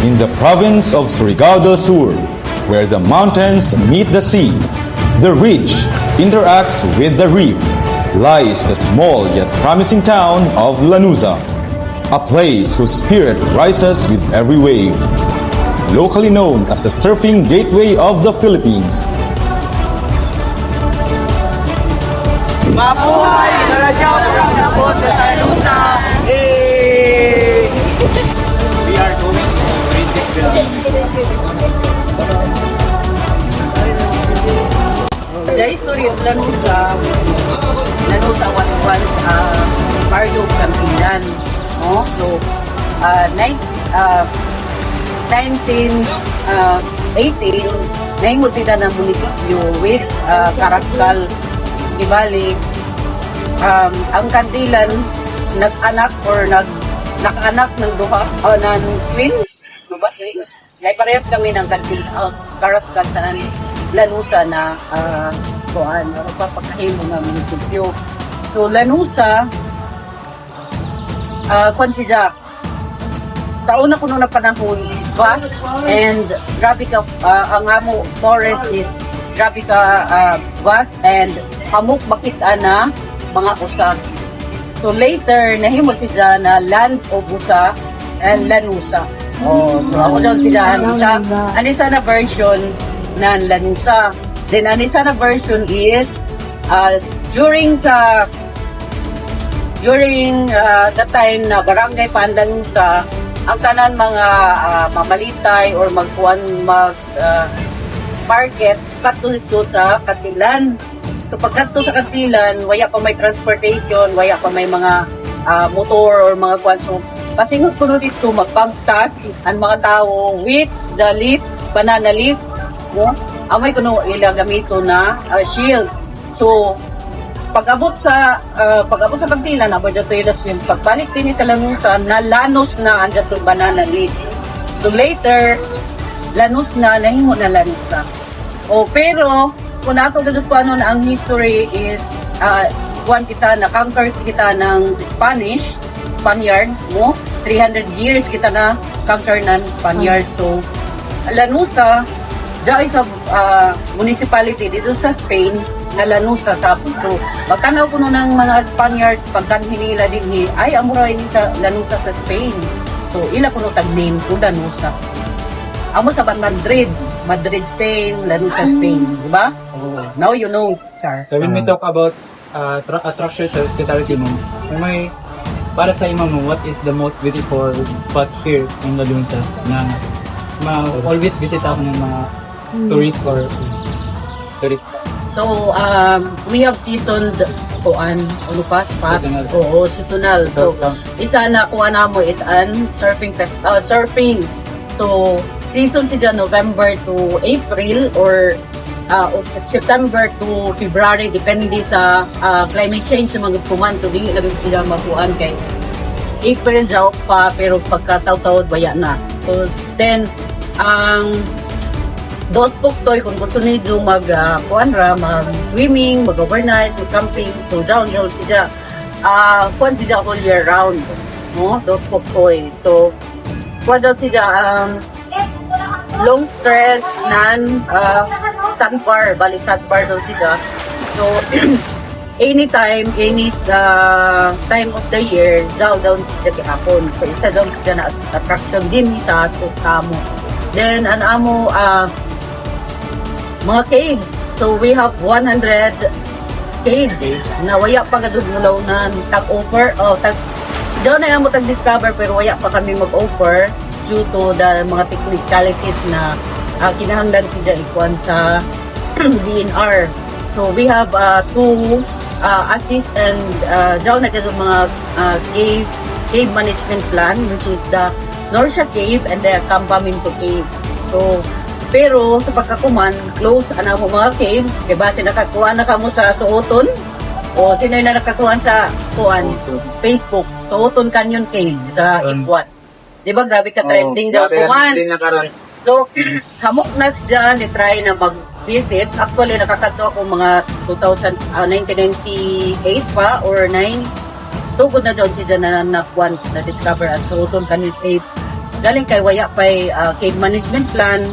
In the province of Surigao del Sur, where the mountains meet the sea, the ridge interacts with the reef, lies the small yet promising town of Lanuza, a place whose spirit rises with every wave. Locally known as the surfing gateway of the Philippines. Mabuhay! Radyo ng Labot sa Lanuza! We are going to touristic building. The history of Lanuza was once barrio Campinan. No? So, 1918, nahimod sila ng munisipyo with Carrascal. Ibalik, ang Kandilan nag-anak or nakaanak ng duha ng twins, no ba twins? Ay parehas kami ng Carrascal sa Lanuza na papakahimo ng munisipyo. So Lanuza, consider sa una ko nung na panahon, vast and grabe ka, ang amo forest is grabe ka vast and hamok makita na mga usa. So later, nahimo sila na land of usa and Lanuza. So ako daw sila, anisa na version ng Lanuza. Then anisa na version is, during the time na barangay pa ang Lanuza, ang tanan mga mamalitay or market katulito sa Katilan. So pagkatto sa Katilan, waya pa may transportation, waya pa may mga motor or mga kwan. So pasingot ko dito magpagtas ang mga tao with the leaf, banana leaf, no? Amay ko no ilang gamito na shield. So pag-abot sa Katilan, abot dito ilas yung pagbalik din sa Lanuza na lanos na ang dito banana leaf. So later, Lanos na nahimo na Lanuza. Pero kung ako gadot ko ano na ang history is na-conquer kita ng Spaniards mo. 300 years kita na conquer ng Spaniards. So Lanuza dahil sa municipality dito sa Spain na Lanuza sa so magtanaw ko ng mga Spaniards pagkanhin nila din ay amura ini sa Lanuza sa Spain. So ila ko tag-name ko Lanuza. Amo sa Madrid, Spain, Lanuza, Spain, di ba? Oh. Now you know, Char. So when we talk about attractions sa hospitality mo, para sa imo mo, what is the most beautiful spot here in Lanuza na always visit ako ng mga tourist or tourist? So, we have seasoned spot. Oo, seasonal. So, isa na kuha na mo is an surfing. So, season siya November to April or September to February depende sa climate change sa mga kuman. So dili na sila makuan kay April daw pa pero pagkataw-tawod baya na. So then ang dot puktoy kung gusto niyo mag-swimming, mag-overnight, mag-camping. So down sila kuan sila all year round. No? Dot puktoy. So kuan daw sila long stretch nan sandbar, balik sandbar daw sila. So anytime, any time of the year, down sila kihapon. So isa daw sila na attraction din sa Kamo. Then amo mga caves. So we have 100 caves na waya pa gadugulaw na tag-offer daw na mo tag-discover pero waya pa kami mag-offer due to the mga technicalities na kinahanglan siya ikuan sa DNR. So we have two assist and down na mga cave management plan which is the Norsha Cave and the Campamento Cave. So pero sa pagkakuman close mo mga cave kay base nakakuha na kamo sa Suoton o sino na nakakuha sa Facebook Suoton Canyon Cave sa Ikuan. Di ba, grabe ka trending daw kuman. So, hamok na siya, try na mag-visit. Actually, nakakadto ako mga 1998 pa or 9. Tugod na doon siya na discover at Suoton Canyon Cave. galing kay waya pay cave management plan.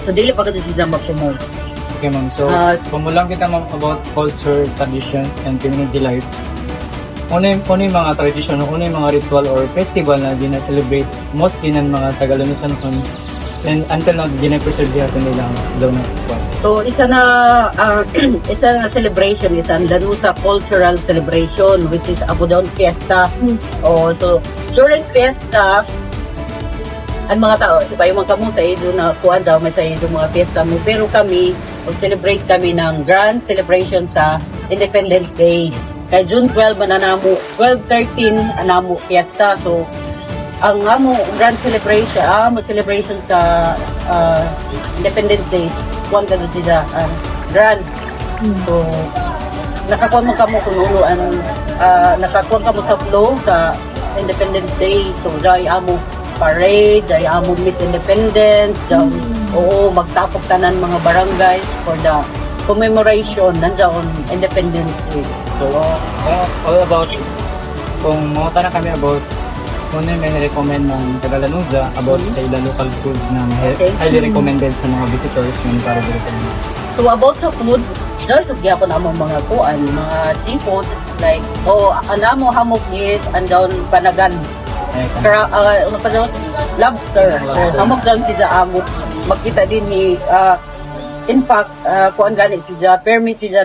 So dili pa gud sila mag-promote. Okay, ma'am. So, pamulang kita, ma'am, about culture, traditions, and community life. Una yung mga tradition, una yung mga ritual or festival na gina-celebrate mostly ng mga Tagalunusan and until na gina-preserve natin nila daw na festival. So isa na celebration, isa ang Lanusa cultural celebration which is Abu Dhabi Fiesta. So during Fiesta, ang mga tao, iba yung mga kamo sa ido na kuan daw, may sa ido mga fiesta mo. Pero kami, mag-celebrate kami ng grand celebration sa Independence Day. Kaya June 12, mananamo, 12-13, anamo fiesta. So, ang amo grand celebration sa Independence Day, kuan ka doon sila, grand. So, nakakuha mo kamo kung nakakuha kamo sa flow sa Independence Day. So, dahil amo parade, ay amo Miss Independence, magtapok tanan mga barangays for the commemoration nandiyan Independence Day. So, all about, kung mga tanong kami about kung ano yung may recommend ng Tagalanuza about sa ilang local food na highly recommended sa mga visitors yung para recommend. So, about sa food, dahil sa gyapon among mga kuan, mga seafood, like, anamo hamok is, andaw panagan. Ano pa daw? Lobster. Hamok daw siya amo. Makita din ni in fact, kuan gani siya, permis siya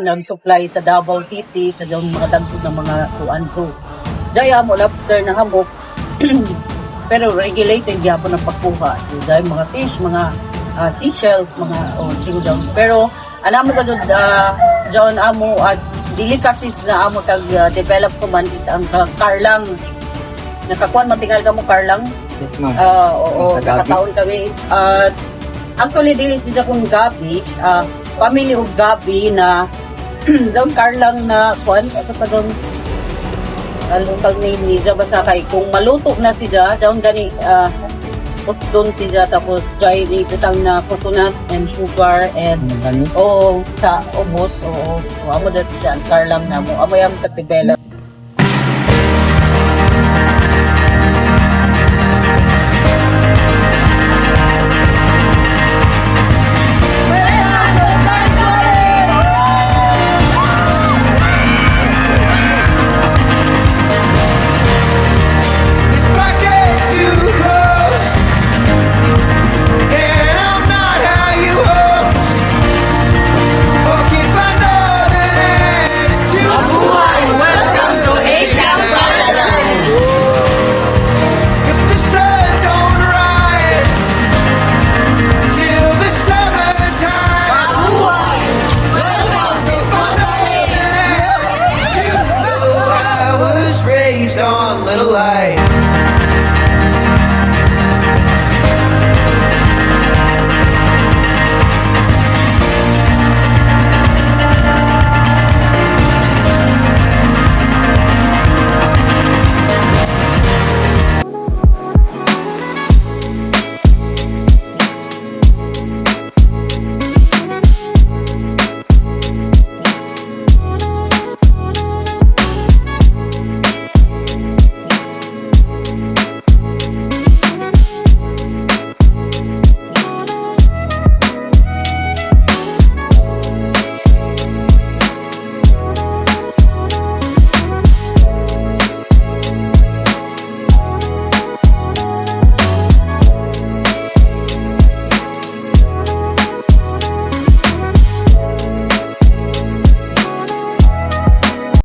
nag-supply sa Davao City sa daw mga dagdag ng mga kuan ko. Daya mo lobster na hamok. Pero regulated gyapon ang pagkuha. Dahil mga fish, mga seashells, mga singaw. Pero anamo ka doon amo as delicacies na amo develop ko man is ang karlang. Nakakuan matingal ka mo karlang? Yes, ma'am. Nakataon kami. Actually, dili siya kung gabi. Family of gabi na doon karlang na kuan. Ano pa doon? Local name niya. Basta kay kung maluto na siya, doon gani doon siya tapos dry itang na coconut and sugar and sa ubos amo dito dyan karlang na mo amo yung katibela. Raised on little light.